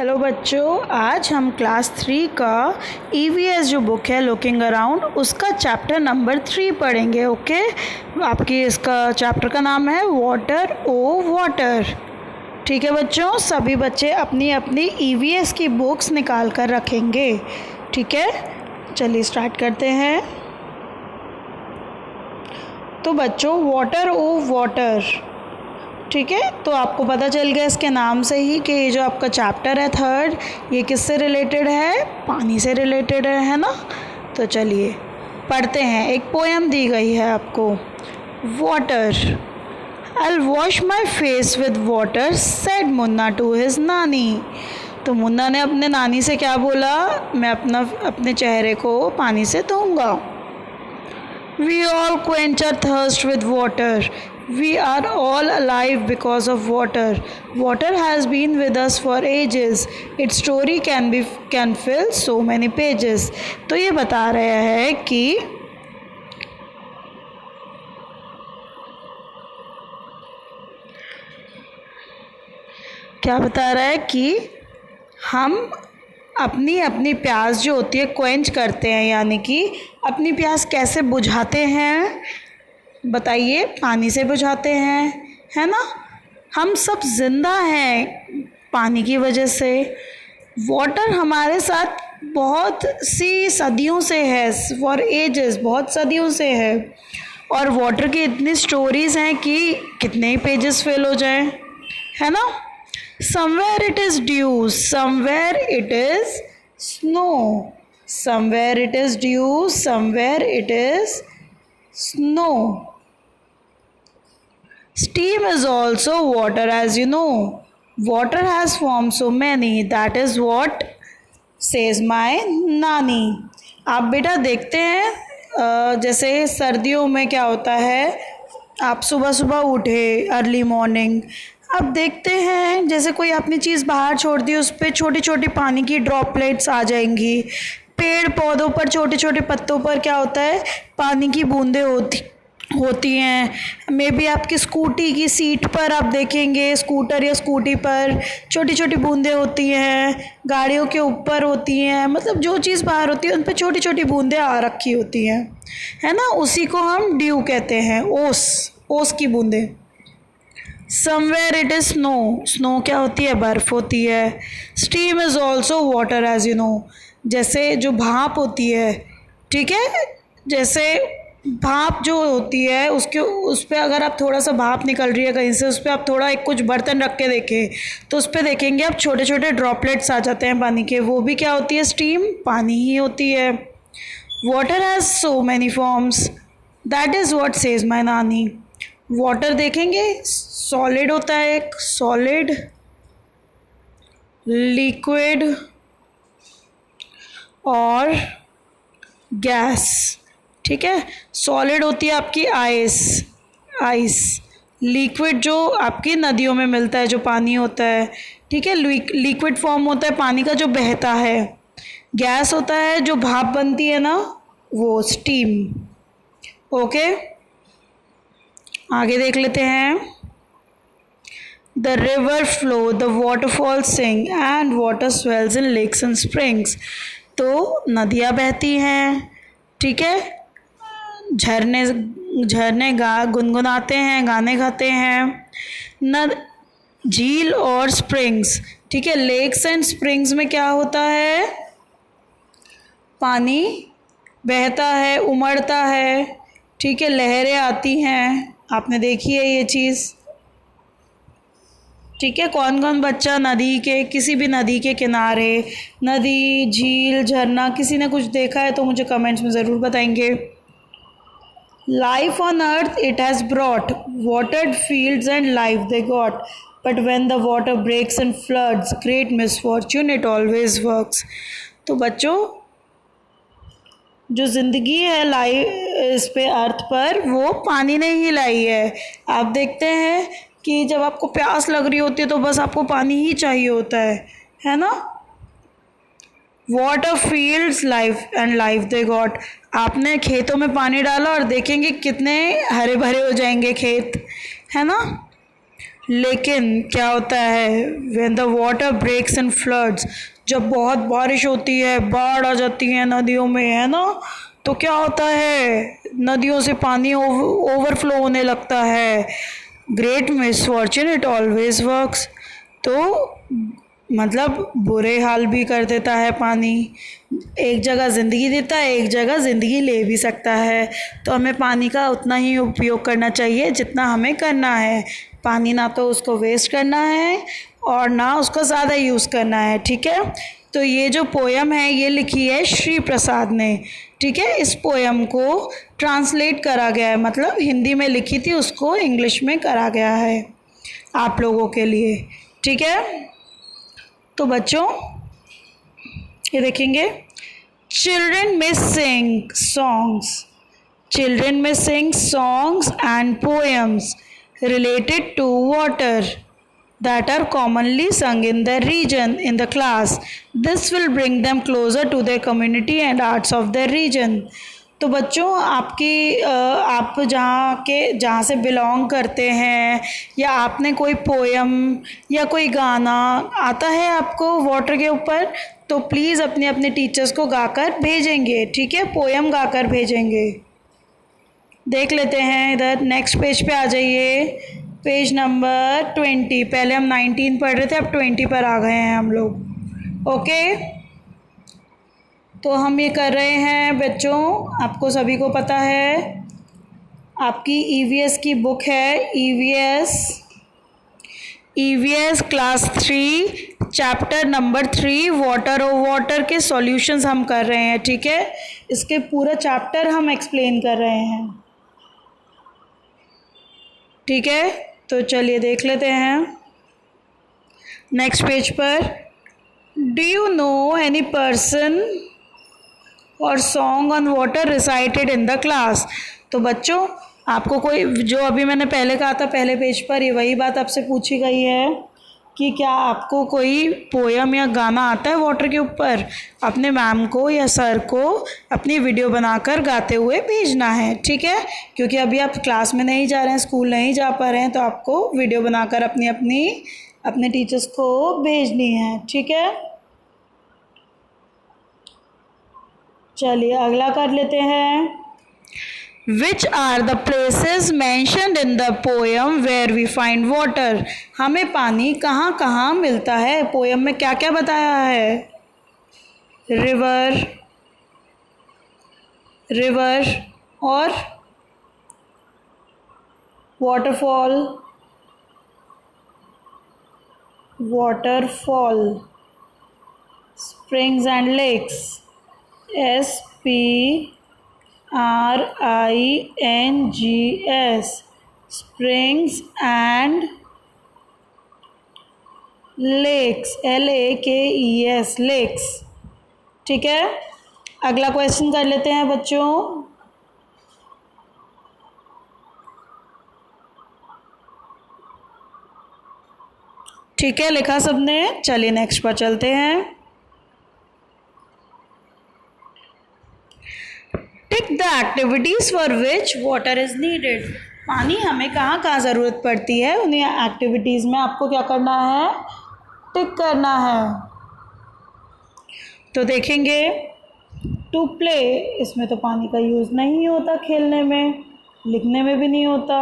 Hello बच्चों, आज हम क्लास 3 का ईवीएस जो बुक है लुकिंग अराउंड उसका चैप्टर नंबर 3 पढ़ेंगे। ओके, आपकी इसका चैप्टर का नाम है वाटर ओ वाटर। ठीक है बच्चों, सभी बच्चे अपनी अपनी ईवीएस की बुक्स निकाल कर रखेंगे। ठीक है, चलिए स्टार्ट करते हैं। तो बच्चों, वाटर ओ वाटर, ठीक है, तो आपको पता चल गया इसके नाम से ही कि ये जो आपका चैप्टर है थर्ड, ये किससे रिलेटेड है? पानी से रिलेटेड है ना। तो चलिए पढ़ते हैं। एक पोएम दी गई है आपको। Water, I wash my face with water said Munna to his Nani. तो मुन्ना ने अपने नानी से क्या बोला? मैं अपने चेहरे को पानी से धोऊंगा। We all quench our thirst with water. We are all alive because of water. Water has been with us for ages. Its story can fill so many pages. तो ये बता रहा है कि क्या बता रहा है कि हम अपनी अपनी प्यास जो होती है क्वेंच करते हैं, यानी कि अपनी प्यास कैसे बुझाते हैं? बताइए, पानी से बुझाते हैं, है ना। हम सब जिंदा हैं पानी की वजह से। वाटर हमारे साथ बहुत सी सदियों से है, फॉर एजेस, बहुत सदियों से है। और वाटर की इतनी स्टोरीज हैं कि कितने ही पेजेस फिल हो जाएं, है ना। Somewhere it is dew, somewhere it is snow. Somewhere it is dew, somewhere it is snow. Steam is also water, as you know. Water has formed so many. That is what says my nani. आप बेटा देखते हैं जैसे सर्दियों में क्या होता है, आप सुबह सुबह उठे अर्ली मॉर्निंग, अब देखते हैं जैसे कोई अपनी चीज़ बाहर छोड़ दी, उस पर छोटी छोटी पानी की ड्रॉपलेट्स आ जाएंगी। पेड़ पौधों पर, छोटे छोटे पत्तों पर क्या होता है, पानी की बूंदें होती हैं। मे बी आपकी स्कूटी की सीट पर आप देखेंगे, स्कूटर या स्कूटी पर छोटी छोटी बूंदें होती हैं, गाड़ियों के ऊपर होती हैं, मतलब जो चीज़ बाहर होती है उन पर छोटी छोटी बूंदें आ रखी होती हैं, है ना। उसी को हम ड्यू कहते हैं, ओस की बूंदें। Somewhere it is snow, snow क्या होती है? बर्फ़ होती है। Steam is also water, as you know, जैसे जो भाप होती है, ठीक है, जैसे भाप जो होती है उस पर अगर आप थोड़ा सा भाप निकल रही है कहीं से, उस पर आप थोड़ा एक कुछ बर्तन रख के देखें तो उस पर देखेंगे आप छोटे छोटे ड्रॉपलेट्स आ जाते हैं पानी के, वो भी क्या होती है? स्टीम, पानी ही होती है। Water has so many forms, that is what says माई नानी। वाटर देखेंगे सॉलिड होता है, एक सॉलिड, लिक्विड और गैस, ठीक है। सॉलिड होती है आपकी आइस, लिक्विड जो आपकी नदियों में मिलता है, जो पानी होता है, ठीक है, लिक्विड फॉर्म होता है पानी का जो बहता है। गैस होता है जो भाप बनती है ना, वो स्टीम। ओके, आगे देख लेते हैं। The river flow, the waterfall sing and water swells in lakes and springs. तो नदियाँ बहती हैं, ठीक है, झरने गुनगुनाते हैं, गाने गाते हैं। झील और स्प्रिंग्स, ठीक है, लेक्स एंड स्प्रिंग्स में क्या होता है? पानी बहता है, उमड़ता है, ठीक है, लहरें आती हैं। आपने देखी है ये चीज़, ठीक है। कौन कौन बच्चा नदी के, किसी भी नदी के किनारे, नदी, झील, झरना, किसी ने कुछ देखा है तो मुझे कमेंट्स में ज़रूर बताएंगे। Life on earth it has brought, watered fields and life they got, but when the water breaks and floods, great misfortune it always works. तो बच्चों, जो ज़िंदगी है इस पे अर्थ पर, वो पानी ने ही लाई है। आप देखते हैं कि जब आपको प्यास लग रही होती है तो बस आपको पानी ही चाहिए होता है ना। Water fields life and life they got. आपने खेतों में पानी डाला और देखेंगे कितने हरे भरे हो जाएंगे खेत, है ना। लेकिन क्या होता है, when the water breaks and floods, जब बहुत बारिश होती है, बाढ़ आ जाती है नदियों में, है ना, तो क्या होता है, नदियों से पानी ओवरफ्लो होने लगता है। Great misfortune it always works. तो मतलब बुरे हाल भी कर देता है पानी। एक जगह ज़िंदगी देता है, एक जगह ज़िंदगी ले भी सकता है। तो हमें पानी का उतना ही उपयोग करना चाहिए जितना हमें करना है। पानी ना तो उसको वेस्ट करना है और ना उसको ज़्यादा यूज़ करना है, ठीक है। तो ये जो पोयम है ये लिखी है श्री प्रसाद ने, ठीक है। इस पोयम को ट्रांसलेट करा गया है, मतलब हिंदी में लिखी थी उसको इंग्लिश में करा गया है आप लोगों के लिए, ठीक है। तो बच्चों ये देखेंगे, चिल्ड्रन में सिंग सॉन्ग्स, चिल्ड्रन में sing songs and poems related to water that are commonly sung in their region in the class. This will bring them closer to their community and arts of their region. तो बच्चों आप जहाँ से belong करते हैं या आपने कोई पोयम या कोई गाना आता है आपको वाटर के ऊपर, तो प्लीज़ अपने अपने टीचर्स को गाकर भेजेंगे, ठीक है, पोयम गाकर भेजेंगे। देख लेते हैं इधर नेक्स्ट पेज पे आ जाइए, पेज नंबर 20। पहले हम 19 पढ़ रहे थे, अब 20 पर आ गए हैं हम लोग, ओके। तो हम ये कर रहे हैं बच्चों, आपको सभी को पता है, आपकी ईवीएस की बुक है, EVS class 3 chapter number 3 water और वाटर के सॉल्यूशंस हम कर रहे हैं, ठीक है। इसके पूरा चैप्टर हम एक्सप्लेन कर रहे हैं, ठीक है। तो चलिए देख लेते हैं नेक्स्ट पेज पर। Do you know any person or song on water recited in the class. तो बच्चों आपको कोई, जो अभी मैंने पहले कहा था पहले पेज पर, ये वही बात आपसे पूछी गई है कि क्या आपको कोई पोयम या गाना आता है वाटर के ऊपर। अपने मैम को या सर को अपनी वीडियो बनाकर गाते हुए भेजना है, ठीक है। क्योंकि अभी आप क्लास में नहीं जा रहे हैं, स्कूल नहीं जा पा रहे हैं, तो आपको वीडियो बनाकर अपने टीचर्स को भेजनी है, ठीक है। चलिए अगला कर लेते हैं। Which are the places mentioned in the poem where we find water? हमें पानी कहाँ कहाँ मिलता है, पोयम में क्या क्या बताया है। रिवर और waterfall, springs and lakes, SPRINGS, springs and lakes, LAKES, lakes, ठीक है। अगला क्वेश्चन कर लेते हैं बच्चों। ठीक है, लिखा सबने, चलिए नेक्स्ट पर चलते हैं। Tick the activities for which water is needed. पानी हमें कहाँ कहाँ ज़रूरत पड़ती है, उन्हीं एक्टिविटीज़ में आपको क्या करना है, टिक करना है। तो देखेंगे टू प्ले, इसमें तो पानी का यूज़ नहीं होता, खेलने में, लिखने में भी नहीं होता,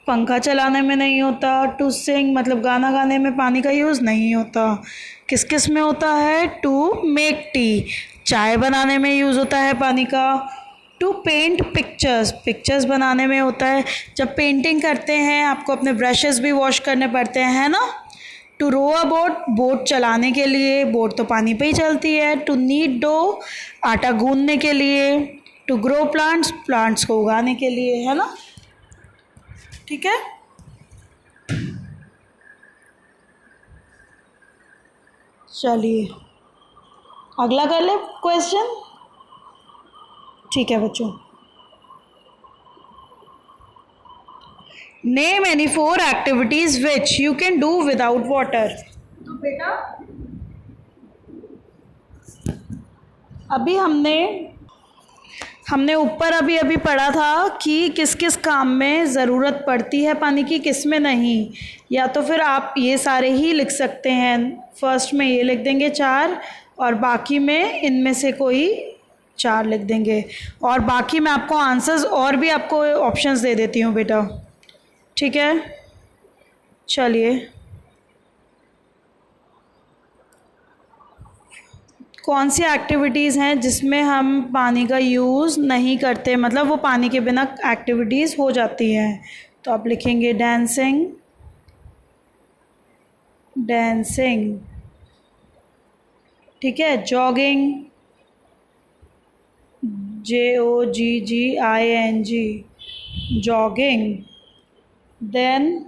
पंखा चलाने में नहीं होता। टू सिंग मतलब गाना गाने में पानी का यूज़ नहीं होता। किस किस में होता है, टू मेक टी, चाय बनाने में यूज़ होता है पानी का। टू पेंट पिक्चर्स, पिक्चर्स बनाने में होता है। जब पेंटिंग करते हैं आपको अपने ब्रशेस भी वॉश करने पड़ते हैं, है ना। To row a boat, boat चलाने के लिए, बोट तो पानी पे ही चलती है। टू नीड डो, आटा गूंदने के लिए। टू ग्रो प्लांट्स, प्लांट्स को उगाने के लिए, है ना, ठीक है। चलिए अगला कर ले क्वेश्चन, ठीक है बच्चों। Name any 4 activities which you can do without water. तो बेटा हमने ऊपर अभी अभी पढ़ा था कि किस किस काम में ज़रूरत पड़ती है पानी की, किस में नहीं। या तो फिर आप ये सारे ही लिख सकते हैं, फर्स्ट में ये लिख देंगे 4 और बाकी में इनमें से कोई 4 लिख देंगे। और बाकी मैं आपको आंसर्स और भी आपको ऑप्शंस दे देती हूँ बेटा, ठीक है। चलिए, कौन सी एक्टिविटीज़ हैं जिसमें हम पानी का यूज़ नहीं करते, मतलब वो पानी के बिना एक्टिविटीज़ हो जाती हैं। तो आप लिखेंगे डांसिंग, डांसिंग, ठीक है। Jogging, JOGGING, jogging. Then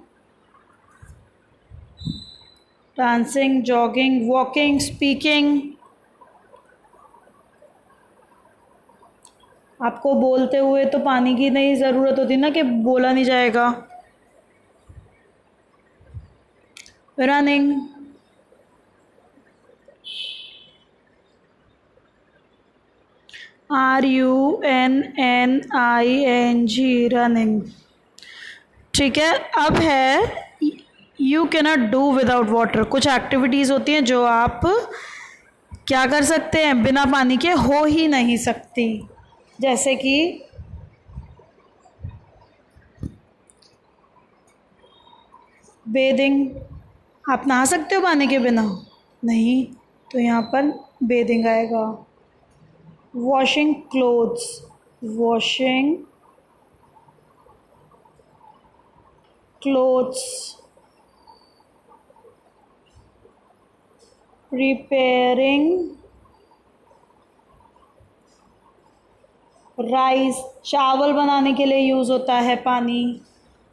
dancing, jogging, walking, speaking. आपको बोलते हुए तो पानी की नहीं ज़रूरत होती ना, कि बोला नहीं जाएगा। रनिंग, RUNNING, रनिंग, ठीक है। अब है you cannot do without water. कुछ एक्टिविटीज़ होती हैं जो आप क्या कर सकते हैं, बिना पानी के हो ही नहीं सकती। जैसे कि बेदिंग, आप नहा सकते हो पानी के बिना? नहीं, तो यहाँ पर बेदिंग आएगा। Washing clothes, washing clothes. Preparing rice, चावल बनाने के लिए यूज़ होता है पानी,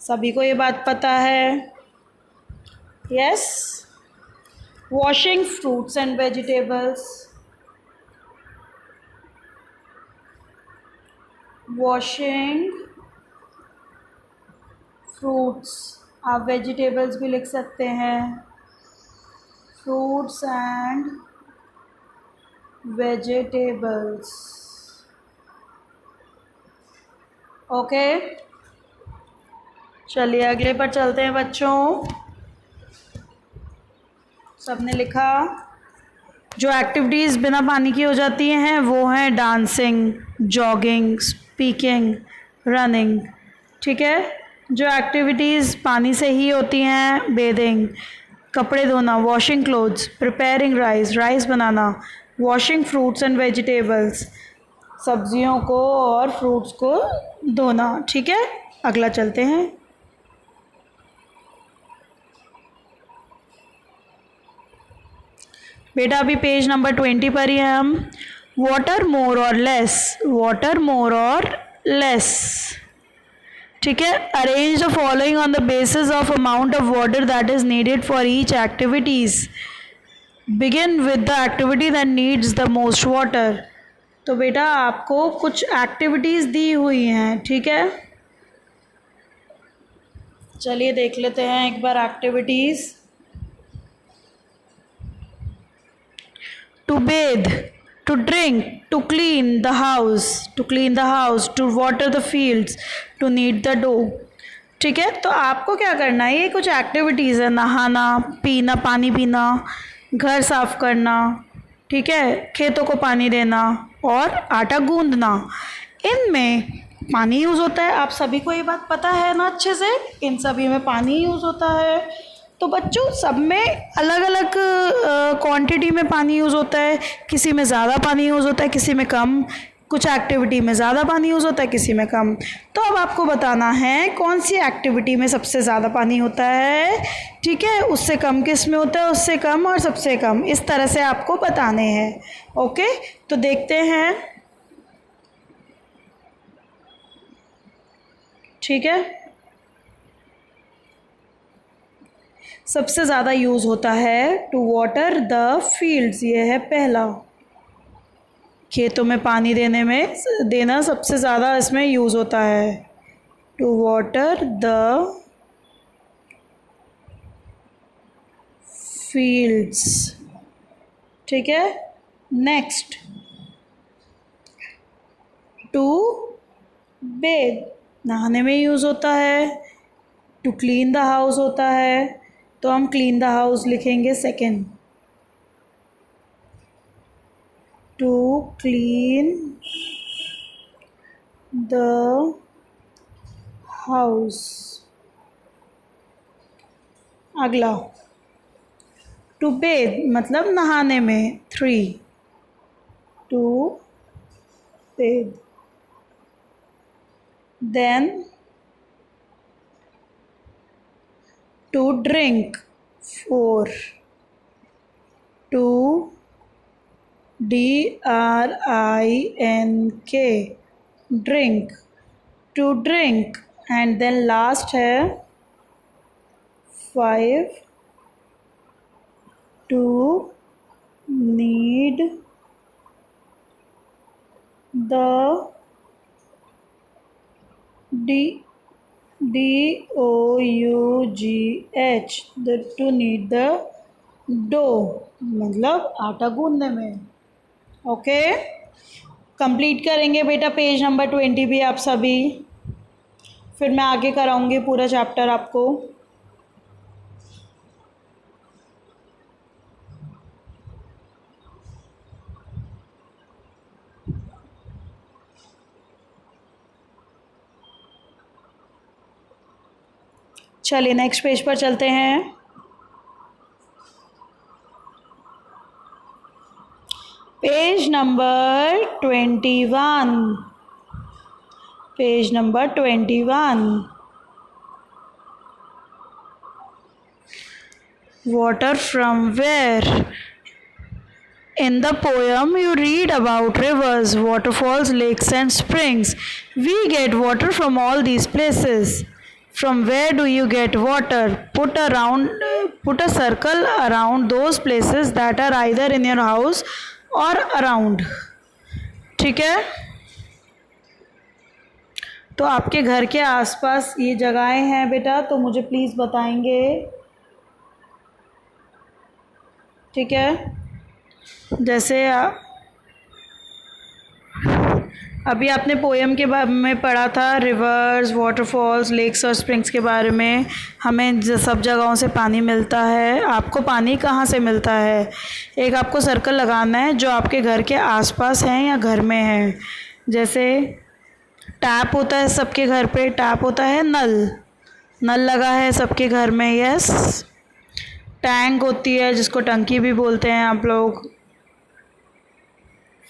सभी को ये बात पता है। Yes. Washing fruits and vegetables, washing fruits, आप वेजिटेबल्स भी लिख सकते हैं, फ्रूट्स एंड वेजिटेबल्स, ओके। चलिए अगले पर चलते हैं बच्चों। सबने लिखा? जो एक्टिविटीज़ बिना पानी की हो जाती हैं वो हैं डांसिंग, जॉगिंग, स्पीकिंग, रनिंग, ठीक है। जो एक्टिविटीज़ पानी से ही होती हैं, बेदिंग, कपड़े धोना, washing clothes, preparing rice, rice banana, washing fruits and vegetables, सब्जियों को और फ्रूट्स को धोना, ठीक है। अगला चलते हैं। बेटा अभी पेज नंबर 20 पर ही हैं हम। वाटर मोर और लेस, वाटर मोर और लेस, ठीक है। Arrange the following on the basis of amount of water that is needed for each activities. Begin with the activity that needs the most water. तो बेटा आपको कुछ activities दी हुई हैं, ठीक है। चलिए देख लेते हैं एक बार activities. To bathe, to drink, to clean the house, to water the fields, to knead the dough, ठीक है। तो आपको क्या करना है, ये कुछ एक्टिविटीज़ है, नहाना, पीना, पानी पीना, घर साफ करना, ठीक है, खेतों को पानी देना और आटा गूंदना। इनमें पानी यूज़ होता है, आप सभी को ये बात पता है ना अच्छे से, इन सभी में पानी यूज़ होता है। तो बच्चों सब में अलग अलग क्वांटिटी में पानी यूज़ होता है, किसी में ज़्यादा पानी यूज़ होता है, किसी में कम, कुछ एक्टिविटी में ज़्यादा पानी यूज़ होता है, किसी में कम। तो अब आपको बताना है कौन सी एक्टिविटी में सबसे ज़्यादा पानी होता है, ठीक है, उससे कम किस में होता है, उससे कम और सबसे कम, इस तरह से आपको बताने हैं, ओके। तो देखते हैं, ठीक है। सबसे ज़्यादा यूज़ होता है टू वाटर द फील्ड्स, ये है पहला, खेतों में पानी देना सबसे ज़्यादा इसमें यूज़ होता है, टू वाटर द फील्ड्स, ठीक है। नेक्स्ट, टू बेद, नहाने में यूज़ होता है। टू क्लीन द हाउस होता है, तो हम क्लीन द हाउस लिखेंगे second. To clean the house. अगला टू बेद मतलब नहाने में, three. To bathe. Then to drink, four. To DRINK, drink, to drink. And then last है five, to knead the DOUGH, to knead the dough, मतलब आटा गूंदने में। Okay, complete करेंगे बेटा पेज नंबर 20 भी आप सभी, फिर मैं आगे कराऊंगी पूरा चैप्टर आपको। चलिए नेक्स्ट पेज पर चलते हैं। Page number 21, page number 21। Water from where? In the poem, you read about rivers, waterfalls, lakes, and springs. We get water from all these places. From where do you get water? Put a circle around those places that are either in your house or around. ठीक है, तो आपके घर के आसपास ये जगहें हैं बेटा, तो मुझे प्लीज़ बताएंगे। ठीक है, जैसे अभी आपने पोएम के बारे में पढ़ा था, रिवर्स, वाटरफॉल्स, लेक्स और स्प्रिंग्स के बारे में। हमें सब जगहों से पानी मिलता है। आपको पानी कहाँ से मिलता है? एक आपको सर्कल लगाना है जो आपके घर के आसपास हैं या घर में है। जैसे टैप होता है सबके घर पे, टैप होता है नल लगा है सबके घर में, यस। टैंक होती है जिसको टंकी भी बोलते हैं आप लोग।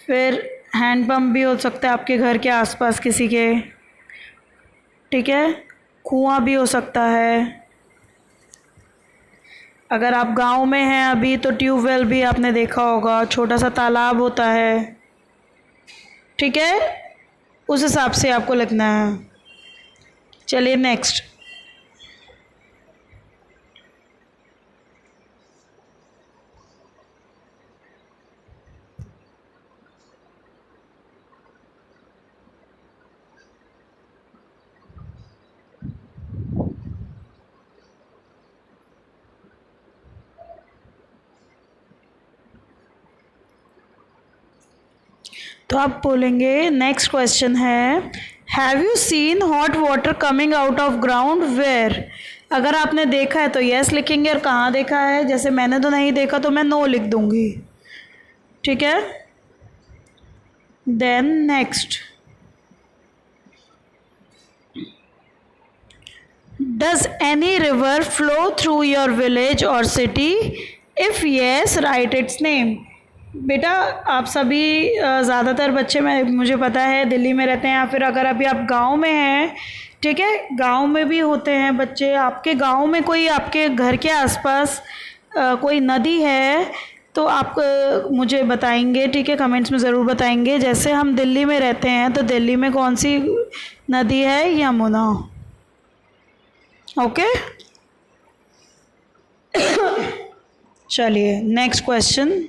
फिर हैंडपम्प भी हो सकता है आपके घर के आसपास किसी के। ठीक है, कुआं भी हो सकता है। अगर आप गांव में हैं अभी तो ट्यूबवेल भी आपने देखा होगा, छोटा सा तालाब होता है। ठीक है, उस हिसाब से आपको लिखना है। चलिए नेक्स्ट। तो आप बोलेंगे, नेक्स्ट क्वेश्चन है, have you seen hot water coming out of ground where? अगर आपने देखा है तो यस लिखेंगे, और कहाँ देखा है, जैसे मैंने तो नहीं देखा तो मैं नो लिख दूंगी। ठीक है, then next, does any river flow through your village or city? If yes write its name. बेटा आप सभी ज़्यादातर बच्चे, मुझे पता है दिल्ली में रहते हैं, या फिर अगर अभी आप गांव में हैं, ठीक है, गांव में भी होते हैं बच्चे। आपके गांव में कोई, आपके घर के आसपास कोई नदी है तो आप मुझे बताएंगे। ठीक है, कमेंट्स में ज़रूर बताएंगे। जैसे हम दिल्ली में रहते हैं तो दिल्ली में कौन सी नदी है? यमुना। ओके, चलिए next question.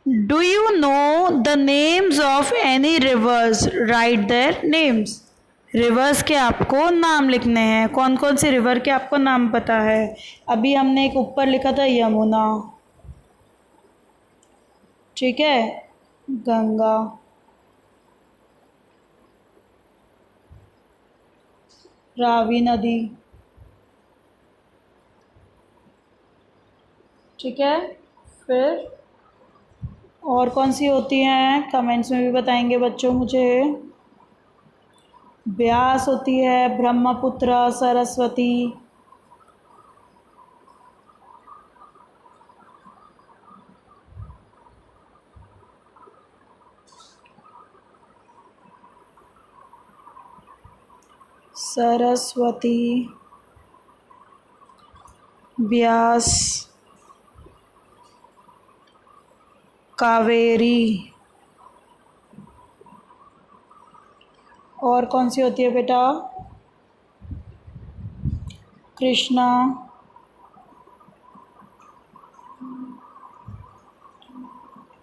Do you know the names of any rivers? Write their names. Reverse के आपको नाम लिखने हैं। कौन कौन सी रिवर के आपको नाम पता है? अभी हमने एक ऊपर लिखा था यमुना, ठीक है, गंगा, रावी नदी। ठीक है, फिर और कौन सी होती हैं कमेंट्स में भी बताएंगे बच्चों मुझे। ब्यास होती है, ब्रह्मपुत्र, सरस्वती। सरस्वती, ब्यास, कावेरी। और कौन सी होती है बेटा? कृष्णा।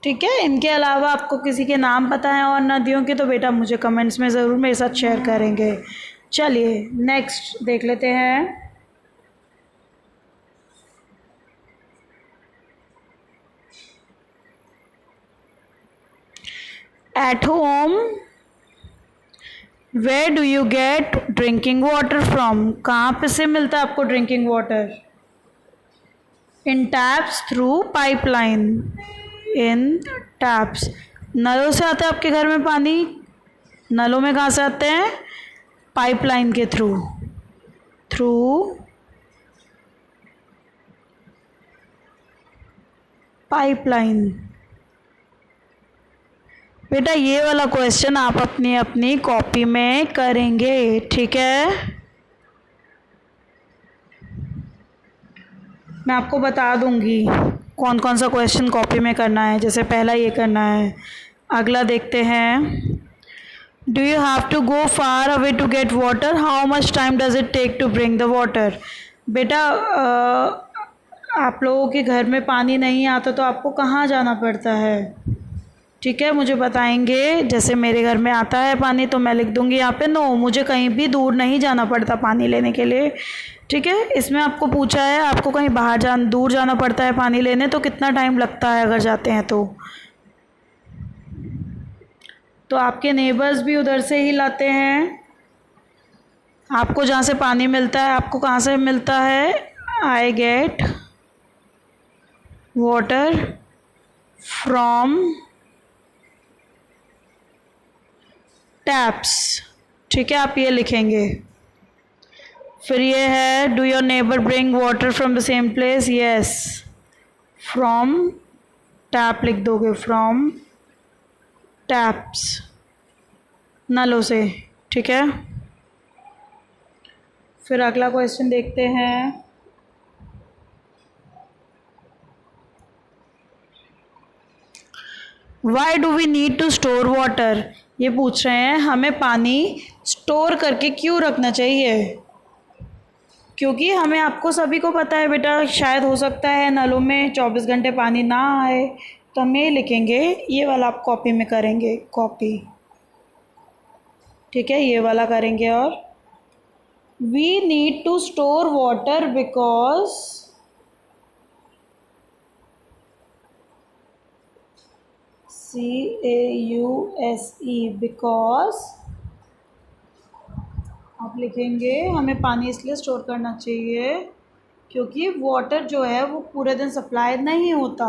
ठीक है, इनके अलावा आपको किसी के नाम पता है और नदियों के तो बेटा मुझे कमेंट्स में ज़रूर मेरे साथ शेयर करेंगे। चलिए नेक्स्ट देख लेते हैं। At home where do you get drinking water from? कहाँ पे से मिलता है आपको drinking water? In taps, through, pipeline. In taps, नलों से आता है आपके घर में पानी। नलों में कहाँ से आते हैं? पाइपलाइन के थ्रू। Through pipeline. बेटा ये वाला क्वेश्चन आप अपनी अपनी कॉपी में करेंगे, ठीक है? मैं आपको बता दूंगी कौन कौन सा क्वेश्चन कॉपी में करना है। जैसे पहला ये करना है। अगला देखते हैं। Do you have to go far away to get water? How much time does it take to bring the water? बेटा आप लोगों के घर में पानी नहीं आता तो आपको कहाँ जाना पड़ता है? ठीक है, मुझे बताएंगे। जैसे मेरे घर में आता है पानी तो मैं लिख दूंगी यहाँ पे नो, मुझे कहीं भी दूर नहीं जाना पड़ता पानी लेने के लिए। ठीक है, इसमें आपको पूछा है आपको कहीं दूर जाना पड़ता है पानी लेने तो कितना टाइम लगता है अगर जाते हैं तो आपके नेबर्स भी उधर से ही लाते हैं। आपको जहाँ से पानी मिलता है, आपको कहाँ से मिलता है? I get water from taps. ठीक है, आप ये लिखेंगे। फिर ये है do your neighbour bring water from the same place? Yes, from tap लिख दोगे, फ्रॉम टैप्स, नलों से। ठीक है, फिर अगला क्वेश्चन देखते हैं। Why do we need to store water? ये पूछ रहे हैं हमें पानी स्टोर करके क्यों रखना चाहिए? क्योंकि हमें, आपको सभी को पता है बेटा, शायद हो सकता है नलों में 24 घंटे पानी ना आए, तो हम ये लिखेंगे। ये वाला आप कॉपी में करेंगे, कॉपी। ठीक है, ये वाला करेंगे। और we need to store water because CAUSE, because आप लिखेंगे हमें पानी इसलिए स्टोर करना चाहिए क्योंकि वाटर जो है वो पूरे दिन सप्लाई नहीं होता।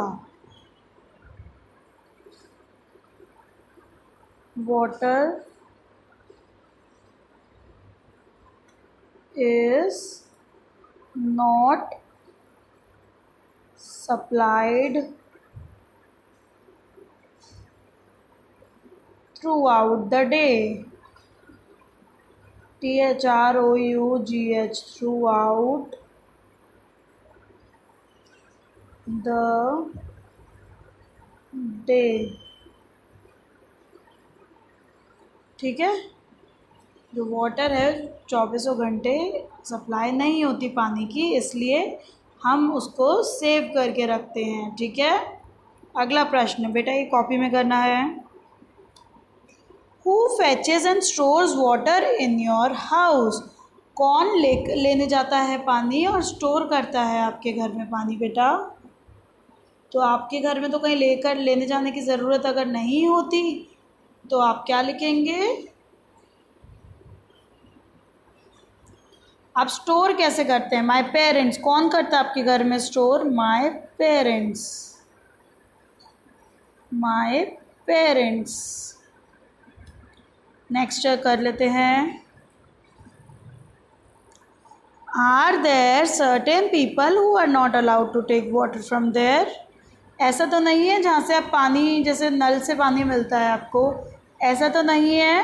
Water is not supplied throughout the day. THROUGH, throughout the day. ठीक है, जो वाटर है 24 घंटे सप्लाई नहीं होती पानी की, इसलिए हम उसको सेव करके रखते हैं। ठीक है, अगला प्रश्न बेटा ये कॉपी में करना है। Who fetches and stores water in your house? कौन लेने जाता है पानी और स्टोर करता है आपके घर में पानी बेटा? तो आपके घर में तो कहीं लेने जाने की ज़रूरत अगर नहीं होती तो आप क्या लिखेंगे? आप स्टोर कैसे करते हैं? माई पेरेंट्स, कौन करता है आपके घर में store? My parents, my parents. Next कर लेते हैं, are there certain people who are not allowed to take water from there? ऐसा तो नहीं है जहाँ से आप पानी, जैसे नल से पानी मिलता है आपको, ऐसा तो नहीं है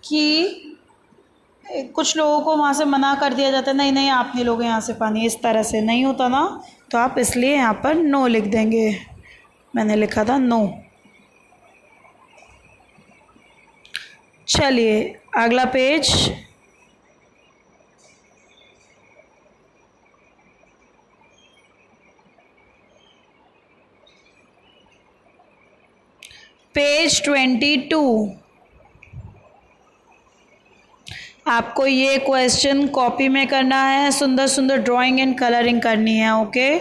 कि कुछ लोगों को वहाँ से मना कर दिया जाता है, नहीं नहीं आप नहीं लोगे यहाँ से पानी, इस तरह से नहीं होता ना, तो आप इसलिए यहाँ पर नो लिख देंगे। मैंने लिखा था नो। चलिए अगला पेज, पेज 22। आपको ये क्वेश्चन कॉपी में करना है, सुंदर सुंदर ड्राइंग एंड कलरिंग करनी है, ओके,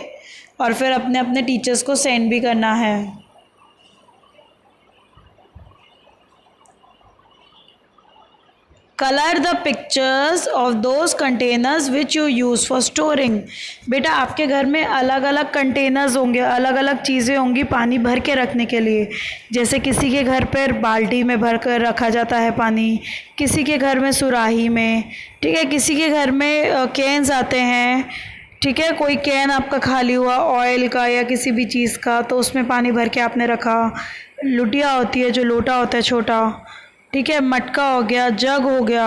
और फिर अपने अपने टीचर्स को सेंड भी करना है। Colour the pictures of those containers which you use for storing. बेटा आपके घर में अलग अलग कंटेनर्स होंगे, अलग अलग चीज़ें होंगी पानी भर के रखने के लिए। जैसे किसी के घर पर बाल्टी में भर कर रखा जाता है पानी, किसी के घर में सुराही में, ठीक है, किसी के घर में कैन्स आते हैं, ठीक है, कोई कैन आपका खाली हुआ ऑयल का या किसी भी चीज़ का, तो उसमें पानी भर के आपने रखा। लुटिया होती है जो लोटा होता है छोटा, ठीक है, मटका हो गया, जग हो गया,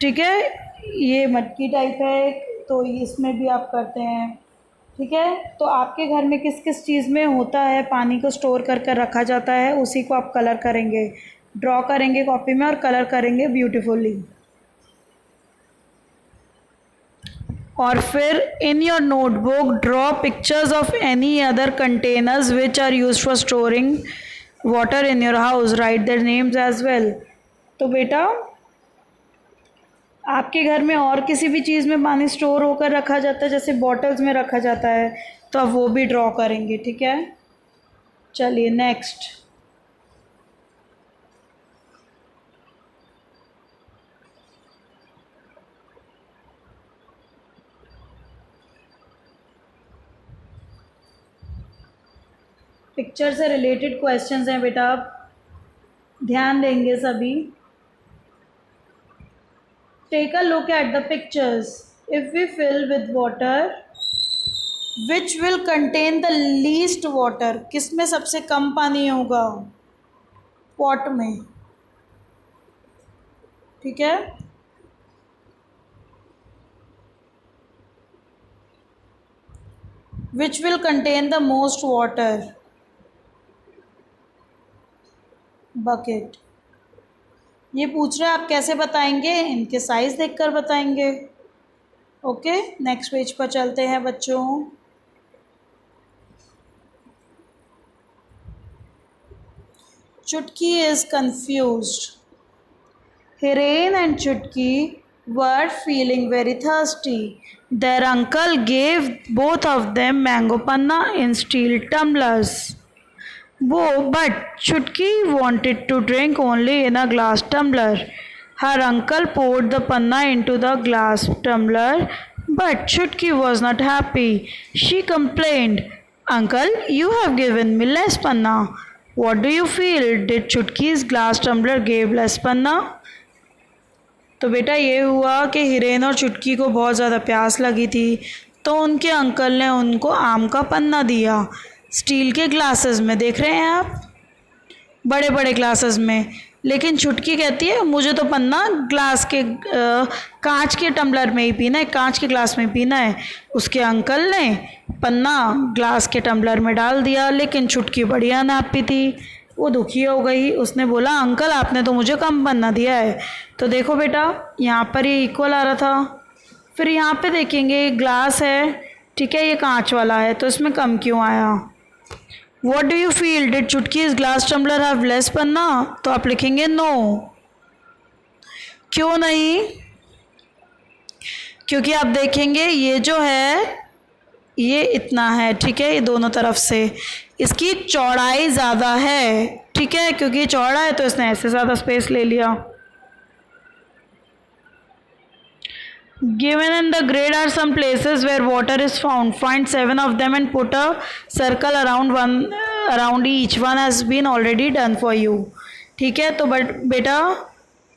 ठीक है, ये मटकी टाइप है तो इसमें भी आप करते हैं, ठीक है। तो आपके घर में किस किस चीज़ में होता है पानी को स्टोर कर कर रखा जाता है, उसी को आप कलर करेंगे, ड्रॉ करेंगे कॉपी में और कलर करेंगे ब्यूटीफुली। और फिर in your notebook draw pictures of any other containers which are use for storing water in your house, write their names as well. तो बेटा आपके घर में और किसी भी चीज़ में पानी स्टोर होकर रखा जाता है, जैसे बॉटल्स में रखा जाता है, तो आप वो भी ड्रॉ करेंगे, ठीक है। चलिए नेक्स्ट, पिक्चर से रिलेटेड क्वेश्चंस हैं बेटा, आप ध्यान देंगे सभी। Take a look at the pictures. If we fill with water which will contain the least water, किस में सबसे कम पानी होगा? पॉट में, ठीक है। विच will contain the most water? Bucket. ये पूछ रहे हैं आप कैसे बताएंगे, इनके साइज देखकर बताएंगे, ओके। नेक्स्ट पेज पर चलते हैं बच्चों। चुटकी is confused. Hiren and Chutki were feeling very thirsty. Their uncle gave both of them mango panna in steel tumblers. But Chutki wanted to drink only in a glass tumbler. Her uncle poured the panna into the glass tumbler, but Chutki was not happy. She complained, "Uncle, you have given me less panna. What do you feel? Did Chutki's glass tumbler give less panna?" तो बेटा ये हुआ कि हिरेन और चुटकी को बहुत ज़्यादा प्यास लगी थी, तो उनके अंकल ने उनको आम का पन्ना दिया, स्टील के ग्लासेस में, देख रहे हैं आप, बड़े बड़े ग्लासेस में। लेकिन चुटकी कहती है मुझे तो पन्ना ग्लास के कांच के टम्बलर में ही पीना है, कांच के ग्लास में पीना है। उसके अंकल ने पन्ना ग्लास के टम्बलर में डाल दिया, लेकिन चुटकी बड़ी अनहैप्पी थी, वो दुखी हो गई। उसने बोला अंकल आपने तो मुझे कम पन्ना दिया है। तो देखो बेटा यहाँ पर ये इक्वल आ रहा था, फिर यहाँ पे देखेंगे ग्लास है, ठीक है, ये कांच वाला है, तो इसमें कम क्यों आया? What do you feel? Did Chutki's glass tumbler have less पन्ना? तो आप लिखेंगे नो। क्यों नहीं? क्योंकि आप देखेंगे ये जो है ये इतना है, ठीक है, ये दोनों तरफ से इसकी चौड़ाई ज़्यादा है, ठीक है, क्योंकि चौड़ा है तो इसने ऐसे ज़्यादा स्पेस ले लिया। Given in the grid are some places where water is found. Find 7 of them and put a circle around each. One has been already done for you. ठीक है, तो बट बेटा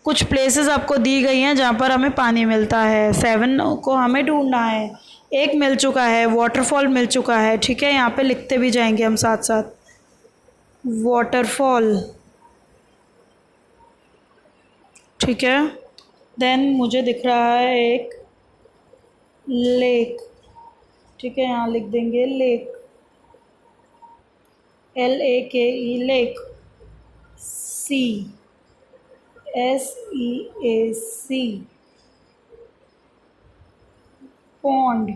कुछ प्लेसेस आपको दी गई हैं जहाँ पर हमें पानी मिलता है। 7 को हमें ढूंढना है। एक मिल चुका है, वाटरफॉल मिल चुका है। ठीक है, यहाँ पे लिखते भी जाएंगे हम साथ साथ। वाटरफॉल, ठीक है। देन मुझे दिख रहा है एक लेक। ठीक है, यहाँ लिख देंगे लेक, LAKE लेक। सी, SEAC पॉन्ड,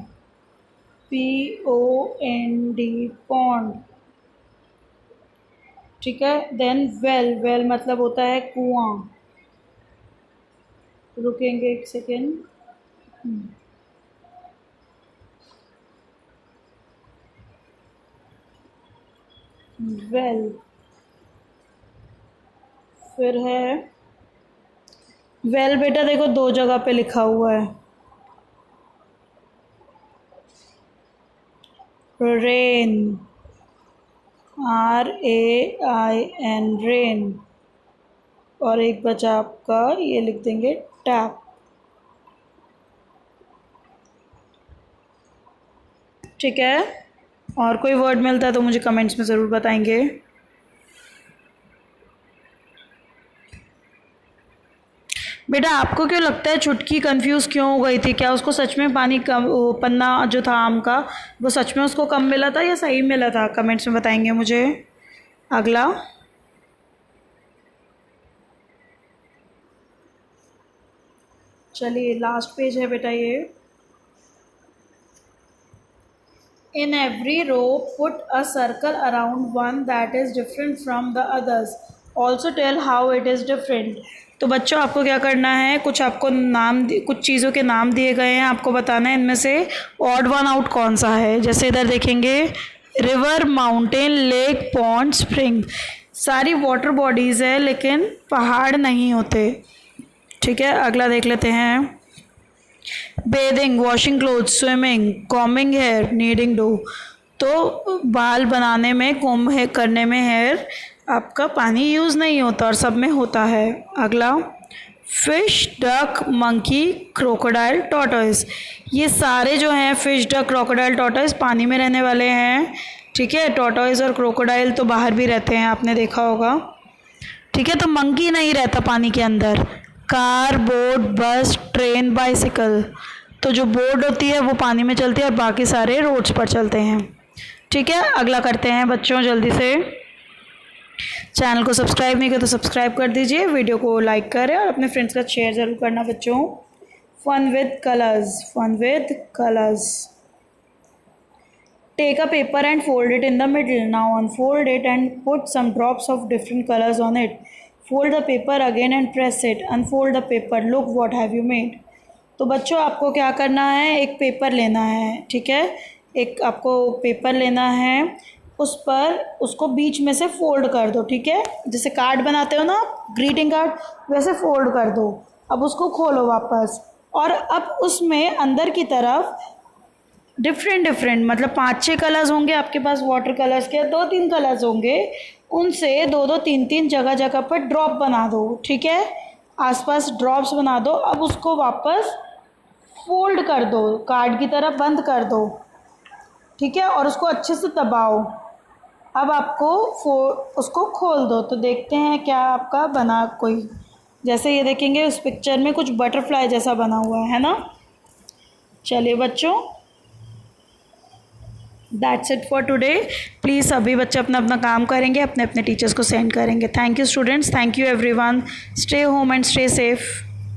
POND पॉन्ड। ठीक है, देन वेल, वेल मतलब होता है कुआं। रुकेंगे एक सेकेंड। वेल, फिर है वेल बेटा देखो 2 जगह पे लिखा हुआ है। रेन, RAIN रेन, और एक बचा आपका, ये लिख देंगे टैप। ठीक है, और कोई वर्ड मिलता है तो मुझे कमेंट्स में ज़रूर बताएंगे। बेटा आपको क्यों लगता है चुटकी कंफ्यूज क्यों हो गई थी? क्या उसको सच में पानी कम, पन्ना जो था आम का वो सच में उसको कम मिला था या सही मिला था? कमेंट्स में बताएंगे मुझे। अगला, चलिए लास्ट पेज है बेटा ये। In every row, put a circle around one that is different from the others. Also tell how it is different. तो बच्चों आपको क्या करना है, कुछ आपको कुछ चीज़ों के नाम दिए गए हैं, आपको बताना है इनमें से ऑड वन आउट कौन सा है। जैसे इधर देखेंगे, river, mountain, lake, pond, spring, सारी वाटर बॉडीज़ है लेकिन पहाड़ नहीं होते। ठीक है, अगला देख लेते हैं। Bathing, washing cloth, swimming, combing hair, kneading dough. तो बाल बनाने में, कॉम्ब करने में हेयर आपका पानी यूज़ नहीं होता और सब में होता है। अगला, fish, duck, monkey, crocodile, tortoise. ये सारे जो हैं फिश, डक, क्रोकोडाइल, टॉर्टोइस पानी में रहने वाले हैं। ठीक है, टॉर्टोइस और क्रोकोडाइल तो बाहर भी रहते हैं, आपने देखा होगा। ठीक है, तो मंकी नहीं रहता पानी के अंदर। कार, बोट, बस, ट्रेन, बाइसिकल। तो जो बोट होती है वो पानी में चलती है और बाकी सारे रोड्स पर चलते हैं। ठीक है, अगला करते हैं बच्चों जल्दी से। चैनल को सब्सक्राइब नहीं किया तो सब्सक्राइब कर दीजिए, वीडियो को लाइक करें और अपने फ्रेंड्स का शेयर ज़रूर करना बच्चों। Fun with colours, fun with colours. Take a paper and fold it in the middle. Now unfold it and put some drops of different colours on it. Fold the paper again and press it. Unfold the paper, look what have you made. तो बच्चों आपको क्या करना है, एक paper लेना है। ठीक है, एक आपको पेपर लेना है, उस पर उसको बीच में से फोल्ड कर दो। ठीक है, जैसे कार्ड बनाते हो ना, ग्रीटिंग कार्ड, वैसे फोल्ड कर दो। अब उसको खोलो वापस, और अब उसमें अंदर की तरफ डिफरेंट मतलब 5-6 कलर्स होंगे आपके पास वाटर कलर्स के, 2-3 कलर्स होंगे, उनसे 2-2, 3-3 जगह जगह पर ड्रॉप बना दो। ठीक है, आसपास ड्रॉप्स बना दो। अब उसको वापस फोल्ड कर दो, कार्ड की तरह बंद कर दो। ठीक है, और उसको अच्छे से दबाओ। अब आपको उसको खोल दो तो देखते हैं क्या आपका बना। कोई जैसे ये देखेंगे उस पिक्चर में कुछ बटरफ्लाई जैसा बना हुआ है ना। चलिए बच्चों, that's it for today. Please सभी बच्चे अपना अपना काम करेंगे, अपने अपने टीचर्स को सेंड करेंगे। Thank you students, thank you everyone. Stay home and stay safe.